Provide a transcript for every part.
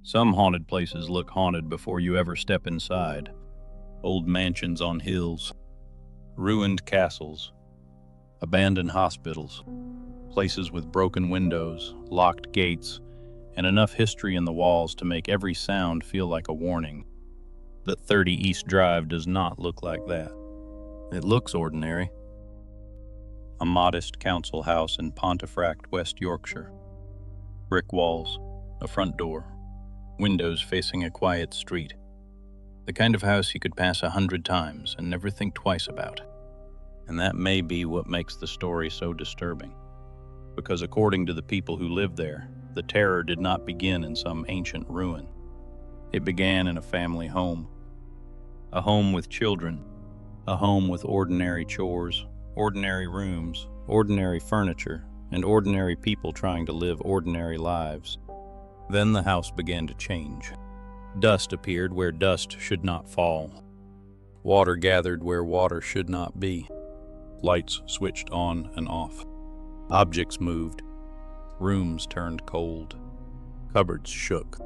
Some haunted places look haunted before you ever step inside. Old mansions on hills, ruined castles, abandoned hospitals, places with broken windows, locked gates, and enough history in the walls to make every sound feel like a warning. But 30 East Drive does not look like that. It looks ordinary. A modest council house in Pontefract, West Yorkshire. Brick walls, a front door, windows facing a quiet street. The kind of house you could pass 100 times and never think twice about. And that may be what makes the story so disturbing. Because according to the people who lived there, the terror did not begin in some ancient ruin. It began in a family home. A home with children. A home with ordinary chores, ordinary rooms, ordinary furniture, and ordinary people trying to live ordinary lives. Then the house began to change. Dust appeared where dust should not fall. Water gathered where water should not be. Lights switched on and off. Objects moved. Rooms turned cold. Cupboards shook.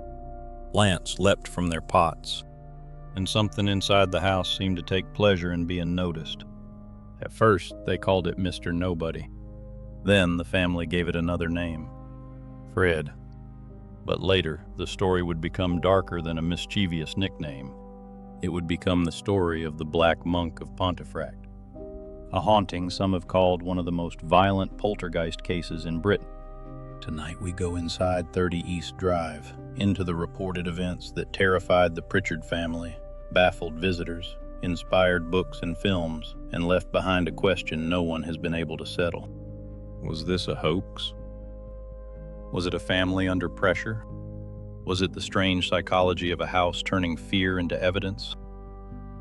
Plants leapt from their pots. And something inside the house seemed to take pleasure in being noticed. At first, they called it Mr. Nobody. Then the family gave it another name, Fred. But later, the story would become darker than a mischievous nickname. It would become the story of the Black Monk of Pontefract, a haunting some have called one of the most violent poltergeist cases in Britain. Tonight we go inside 30 East Drive, into the reported events that terrified the Pritchard family, baffled visitors, inspired books and films, and left behind a question no one has been able to settle. Was this a hoax? Was it a family under pressure? Was it the strange psychology of a house turning fear into evidence?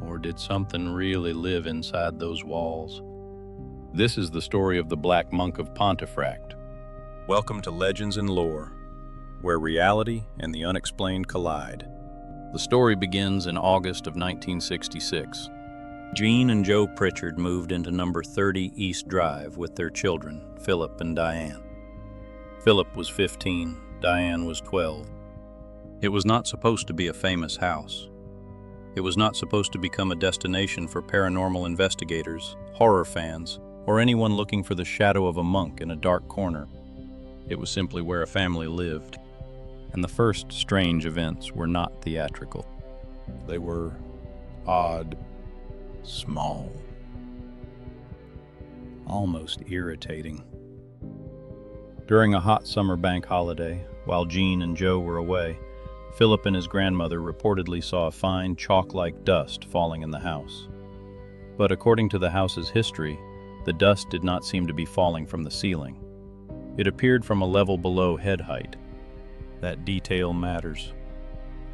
Or did something really live inside those walls? This is the story of the Black Monk of Pontefract. Welcome to Legends and Lore, where reality and the unexplained collide. The story begins in August of 1966. Jean and Joe Pritchard moved into number 30 East Drive with their children, Philip and Diane. Philip was 15, Diane was 12. It was not supposed to be a famous house. It was not supposed to become a destination for paranormal investigators, horror fans, or anyone looking for the shadow of a monk in a dark corner. It was simply where a family lived. And the first strange events were not theatrical. They were odd, small, almost irritating. During a hot summer bank holiday, while Jean and Joe were away, Philip and his grandmother reportedly saw a fine chalk-like dust falling in the house. But according to the house's history, the dust did not seem to be falling from the ceiling. It appeared from a level below head height. That detail matters,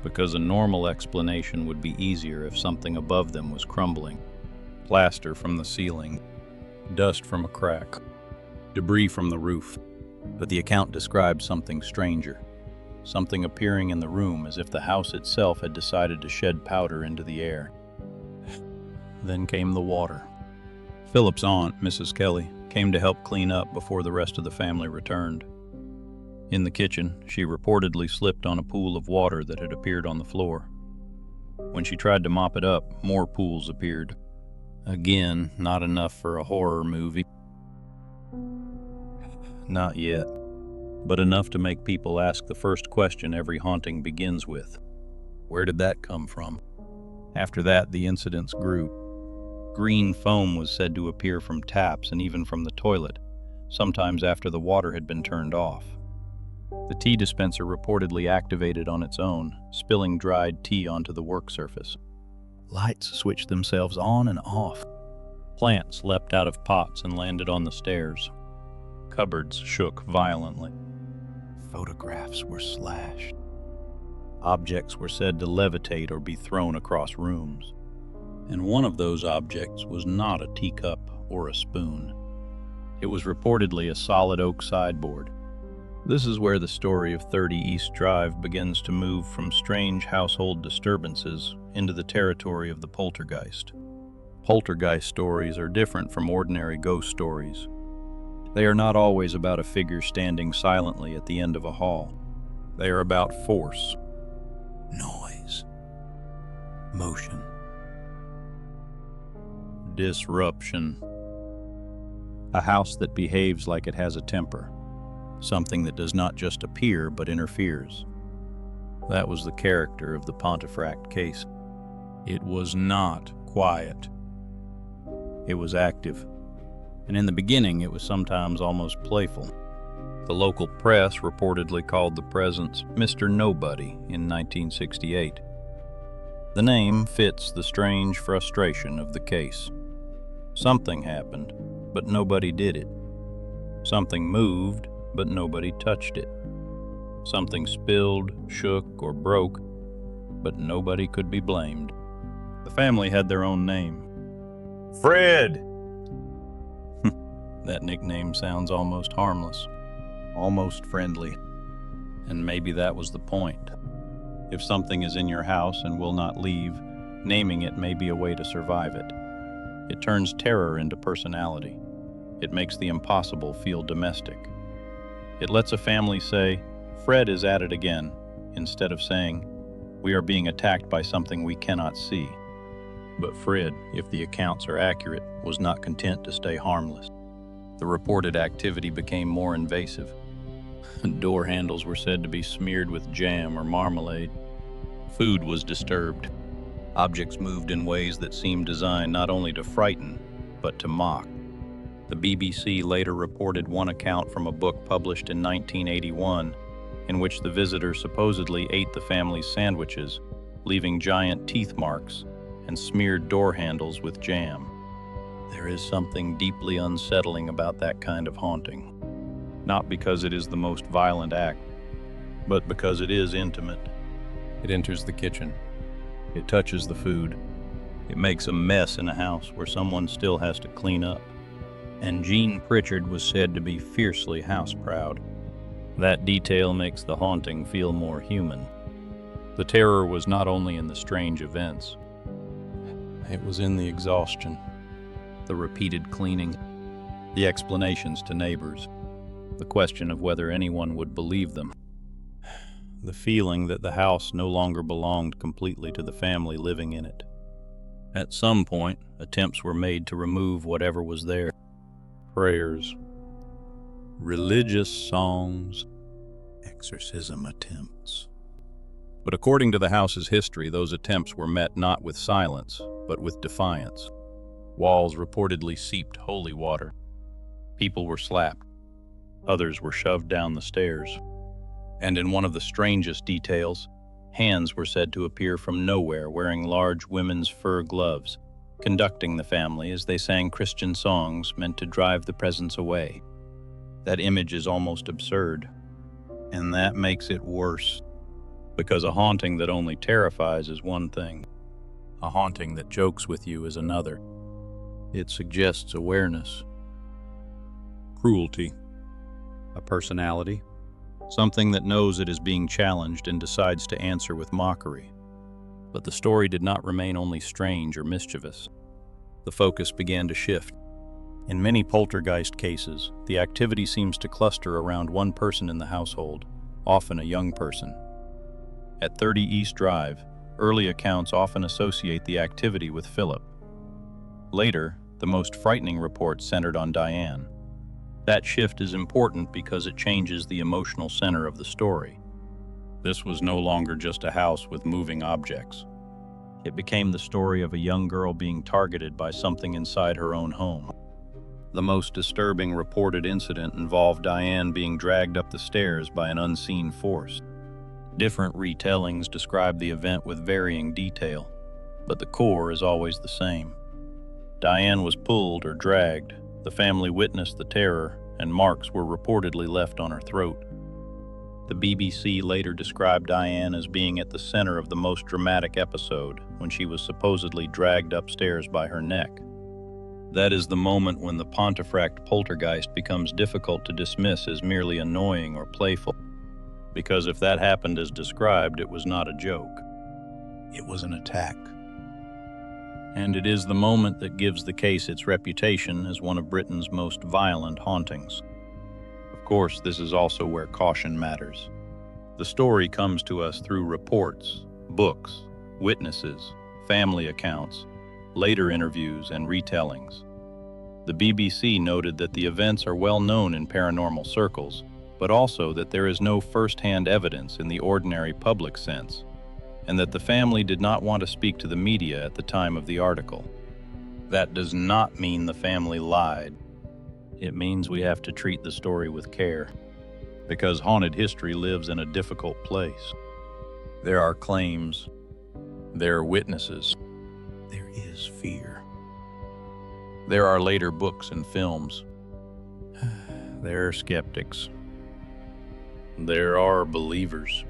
because a normal explanation would be easier if something above them was crumbling. Plaster from the ceiling, dust from a crack, debris from the roof. But the account described something stranger, something appearing in the room as if the house itself had decided to shed powder into the air. Then came the water. Philip's aunt, Mrs. Kelly, came to help clean up before the rest of the family returned. In the kitchen, she reportedly slipped on a pool of water that had appeared on the floor. When she tried to mop it up, more pools appeared. Again, not enough for a horror movie. Not yet, but enough to make people ask the first question every haunting begins with. Where did that come from? After that, the incidents grew. Green foam was said to appear from taps and even from the toilet, sometimes after the water had been turned off. The tea dispenser reportedly activated on its own, spilling dried tea onto the work surface. Lights switched themselves on and off. Plants leapt out of pots and landed on the stairs. Cupboards shook violently. Photographs were slashed. Objects were said to levitate or be thrown across rooms. And one of those objects was not a teacup or a spoon. It was reportedly a solid oak sideboard. This is where the story of 30 East Drive begins to move from strange household disturbances into the territory of the poltergeist. Poltergeist stories are different from ordinary ghost stories. They are not always about a figure standing silently at the end of a hall. They are about force, Noise. Motion. Disruption. A house that behaves like it has a temper. Something that does not just appear but interferes. That was the character of the Pontefract case. It was not quiet. It was active. And in the beginning, it was sometimes almost playful. The local press reportedly called the presence Mr. Nobody in 1968. The name fits the strange frustration of the case. Something happened, but nobody did it. Something moved, but nobody touched it. Something spilled, shook, or broke, but nobody could be blamed. The family had their own name. Fred! That nickname sounds almost harmless, almost friendly. And maybe that was the point. If something is in your house and will not leave, naming it may be a way to survive it. It turns terror into personality. It makes the impossible feel domestic. It lets a family say, Fred is at it again, instead of saying, we are being attacked by something we cannot see. But Fred, if the accounts are accurate, was not content to stay harmless. The reported activity became more invasive. Door handles were said to be smeared with jam or marmalade. Food was disturbed. Objects moved in ways that seemed designed not only to frighten, but to mock. The BBC later reported one account from a book published in 1981 in which the visitor supposedly ate the family's sandwiches, leaving giant teeth marks and smeared door handles with jam. There is something deeply unsettling about that kind of haunting. Not because it is the most violent act, but because it is intimate. It enters the kitchen. It touches the food. It makes a mess in a house where someone still has to clean up. And Diane Pritchard was said to be fiercely house-proud. That detail makes the haunting feel more human. The terror was not only in the strange events. It was in the exhaustion, the repeated cleaning, the explanations to neighbors, the question of whether anyone would believe them, the feeling that the house no longer belonged completely to the family living in it. At some point, attempts were made to remove whatever was there. Prayers, religious songs, exorcism attempts. But according to the house's history, those attempts were met not with silence, but with defiance. Walls reportedly seeped holy water. People were slapped. Others were shoved down the stairs. And in one of the strangest details, hands were said to appear from nowhere wearing large women's fur gloves, conducting the family as they sang Christian songs meant to drive the presence away. That image is almost absurd, and that makes it worse, because a haunting that only terrifies is one thing. A haunting that jokes with you is another. It suggests awareness, cruelty, a personality, something that knows it is being challenged and decides to answer with mockery. But the story did not remain only strange or mischievous. The focus began to shift. In many poltergeist cases, the activity seems to cluster around one person in the household, often a young person. At 30 East Drive, early accounts often associate the activity with Philip. Later, the most frightening reports centered on Diane. That shift is important because it changes the emotional center of the story. This was no longer just a house with moving objects. It became the story of a young girl being targeted by something inside her own home. The most disturbing reported incident involved Diane being dragged up the stairs by an unseen force. Different retellings describe the event with varying detail, but the core is always the same. Diane was pulled or dragged, the family witnessed the terror, and marks were reportedly left on her throat. The BBC later described Diane as being at the center of the most dramatic episode when she was supposedly dragged upstairs by her neck. That is the moment when the Pontefract poltergeist becomes difficult to dismiss as merely annoying or playful. Because if that happened as described, it was not a joke. It was an attack. And it is the moment that gives the case its reputation as one of Britain's most violent hauntings. Of course, this is also where caution matters. The story comes to us through reports, books, witnesses, family accounts, later interviews, and retellings. The BBC noted that the events are well known in paranormal circles, but also that there is no first-hand evidence in the ordinary public sense, and that the family did not want to speak to the media at the time of the article. That does not mean the family lied. It means we have to treat the story with care, because haunted history lives in a difficult place. There are claims, there are witnesses, there is fear. There are later books and films. There are skeptics. There are believers.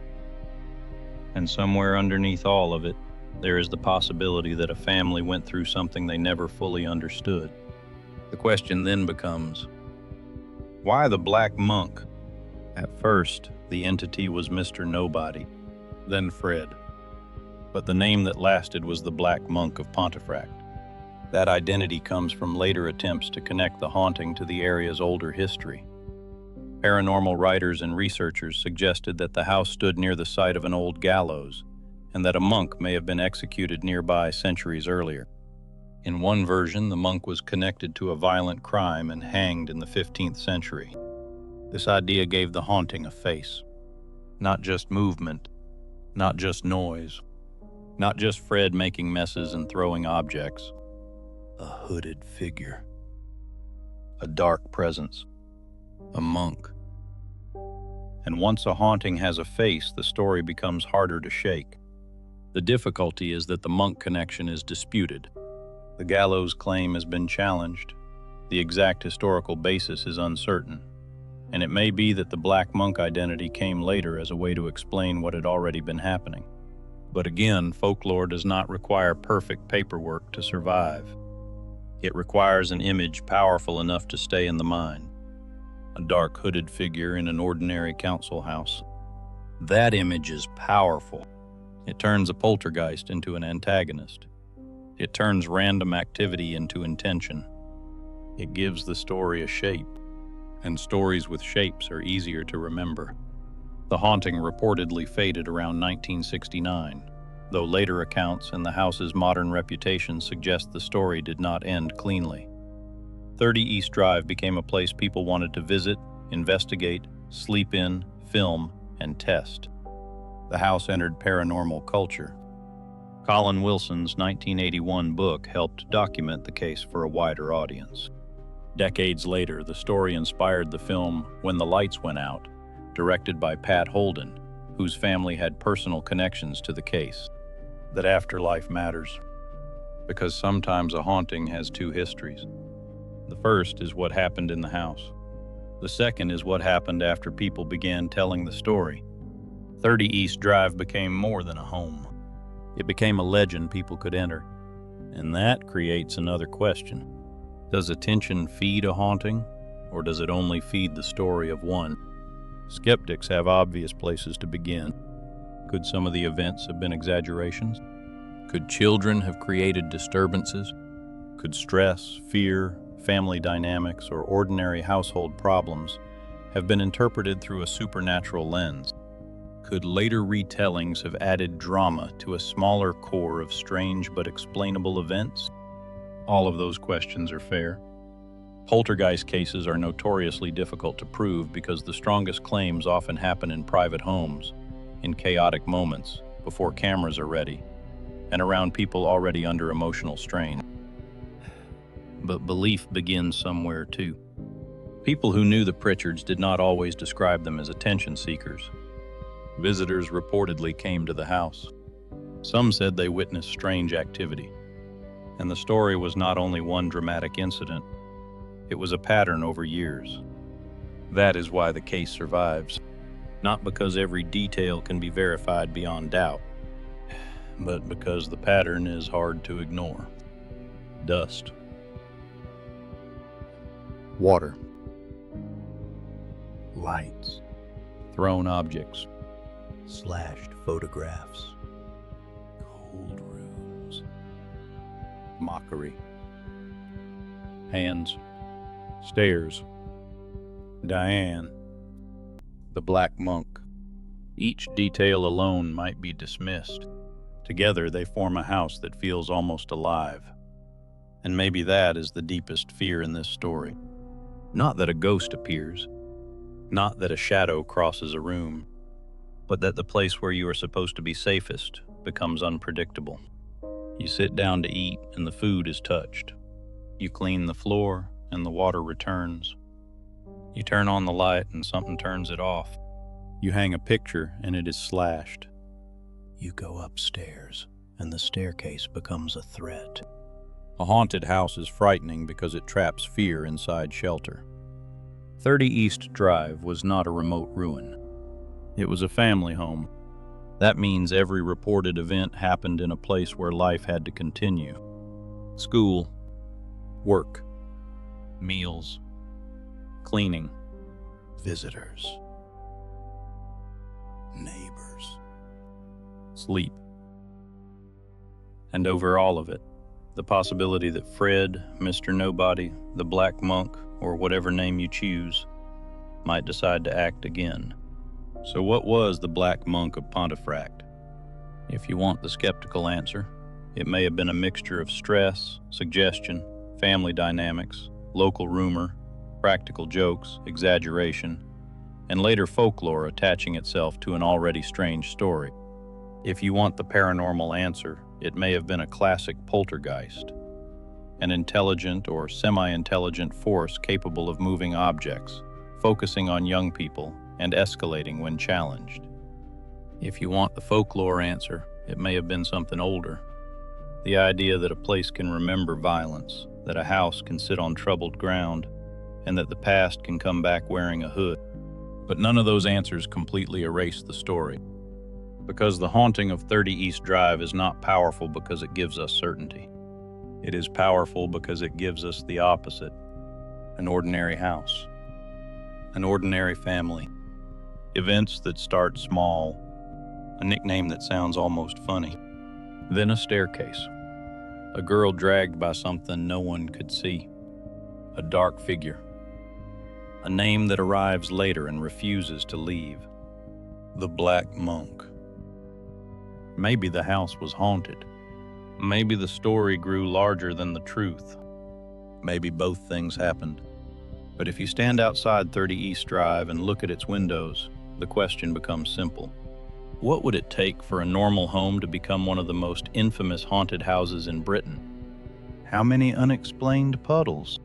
And somewhere underneath all of it, there is the possibility that a family went through something they never fully understood. The question then becomes, why the Black Monk? At first, the entity was Mr. Nobody, then Fred. But the name that lasted was the Black Monk of Pontefract. That identity comes from later attempts to connect the haunting to the area's older history. Paranormal writers and researchers suggested that the house stood near the site of an old gallows, and that a monk may have been executed nearby centuries earlier. In one version, the monk was connected to a violent crime and hanged in the 15th century. This idea gave the haunting a face. Not just movement, not just noise, not just Fred making messes and throwing objects. A hooded figure. A dark presence. A monk. And once a haunting has a face, the story becomes harder to shake. The difficulty is that the monk connection is disputed. The gallows claim has been challenged. The exact historical basis is uncertain. And it may be that the Black Monk identity came later as a way to explain what had already been happening. But again, folklore does not require perfect paperwork to survive. It requires an image powerful enough to stay in the mind. A dark hooded figure in an ordinary council house. That image is powerful. It turns a poltergeist into an antagonist. It turns random activity into intention. It gives the story a shape, and stories with shapes are easier to remember. The haunting reportedly faded around 1969, though later accounts and the house's modern reputation suggest the story did not end cleanly. 30 East Drive became a place people wanted to visit, investigate, sleep in, film, and test. The house entered paranormal culture. Colin Wilson's 1981 book helped document the case for a wider audience. Decades later, the story inspired the film When the Lights Went Out, directed by Pat Holden, whose family had personal connections to the case. That afterlife matters, because sometimes a haunting has two histories. The first is what happened in the house. The second is what happened after people began telling the story. 30 East Drive became more than a home. It became a legend people could enter. And that creates another question. Does attention feed a haunting, or does it only feed the story of one? Skeptics have obvious places to begin. Could some of the events have been exaggerations? Could children have created disturbances? Could stress, fear, family dynamics, or ordinary household problems have been interpreted through a supernatural lens? Could later retellings have added drama to a smaller core of strange but explainable events? All of those questions are fair. Poltergeist cases are notoriously difficult to prove because the strongest claims often happen in private homes, in chaotic moments, before cameras are ready, and around people already under emotional strain. But belief begins somewhere too. People who knew the Pritchards did not always describe them as attention seekers. Visitors reportedly came to the house. Some said they witnessed strange activity. And the story was not only one dramatic incident, it was a pattern over years. That is why the case survives. Not because every detail can be verified beyond doubt, but because the pattern is hard to ignore. Dust. Water. Lights. Thrown objects. Slashed photographs. Cold rooms. Mockery. Hands. Stairs. Diane. The Black Monk. Each detail alone might be dismissed, Together, they form a house that feels almost alive. And maybe that is the deepest fear in this story. Not that a ghost appears, not that a shadow crosses a room, but that the place where you are supposed to be safest becomes unpredictable. You sit down to eat and the food is touched. You clean the floor and the water returns. You turn on the light and something turns it off. You hang a picture and it is slashed. You go upstairs and the staircase becomes a threat. A haunted house is frightening because it traps fear inside shelter. 30 East Drive was not a remote ruin. It was a family home. That means every reported event happened in a place where life had to continue. School, work, meals, cleaning, visitors, neighbors, sleep. And over all of it, the possibility that Fred, Mr. Nobody, the Black Monk, or whatever name you choose, might decide to act again. So what was the Black Monk of Pontefract? If you want the skeptical answer, it may have been a mixture of stress, suggestion, family dynamics, local rumor, practical jokes, exaggeration, and later folklore attaching itself to an already strange story. If you want the paranormal answer, it may have been a classic poltergeist, an intelligent or semi-intelligent force capable of moving objects, focusing on young people, and escalating when challenged. If you want the folklore answer, it may have been something older. The idea that a place can remember violence, that a house can sit on troubled ground, and that the past can come back wearing a hood. But none of those answers completely erase the story. Because the haunting of 30 East Drive is not powerful because it gives us certainty. It is powerful because it gives us the opposite: an ordinary house, an ordinary family, events that start small, a nickname that sounds almost funny, then a staircase, a girl dragged by something no one could see, a dark figure, a name that arrives later and refuses to leave, the Black Monk. Maybe the house was haunted. Maybe the story grew larger than the truth. Maybe both things happened. But if you stand outside 30 East Drive and look at its windows, the question becomes simple. What would it take for a normal home to become one of the most infamous haunted houses in Britain? How many unexplained puddles?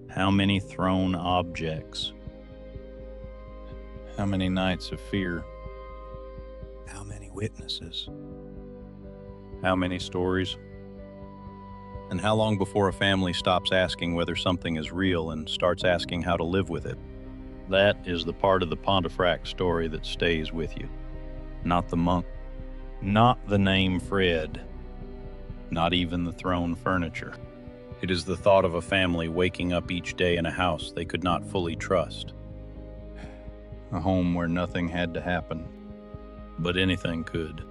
How many thrown objects? How many nights of fear? How many witnesses? How many stories? And how long before a family stops asking whether something is real and starts asking how to live with it? That is the part of the Pontefract story that stays with you. Not the monk, not the name Fred, not even the thrown furniture. It is the thought of a family waking up each day in a house they could not fully trust. A home where nothing had to happen, but anything could.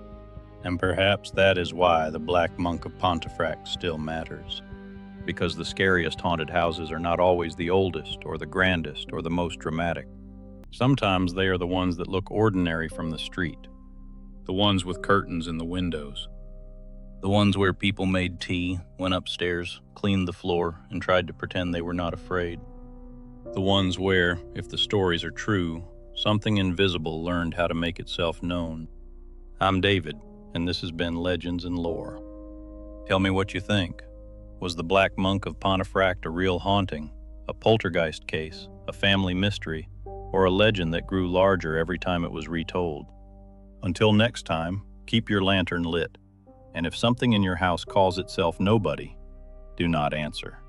And perhaps that is why the Black Monk of Pontefract still matters. Because the scariest haunted houses are not always the oldest or the grandest or the most dramatic. Sometimes they are the ones that look ordinary from the street. The ones with curtains in the windows. The ones where people made tea, went upstairs, cleaned the floor, and tried to pretend they were not afraid. The ones where, if the stories are true, something invisible learned how to make itself known. I'm David, and this has been Legends and Lore. Tell me what you think. Was the Black Monk of Pontefract a real haunting, a poltergeist case, a family mystery, or a legend that grew larger every time it was retold? Until next time, keep your lantern lit, and if something in your house calls itself nobody, do not answer.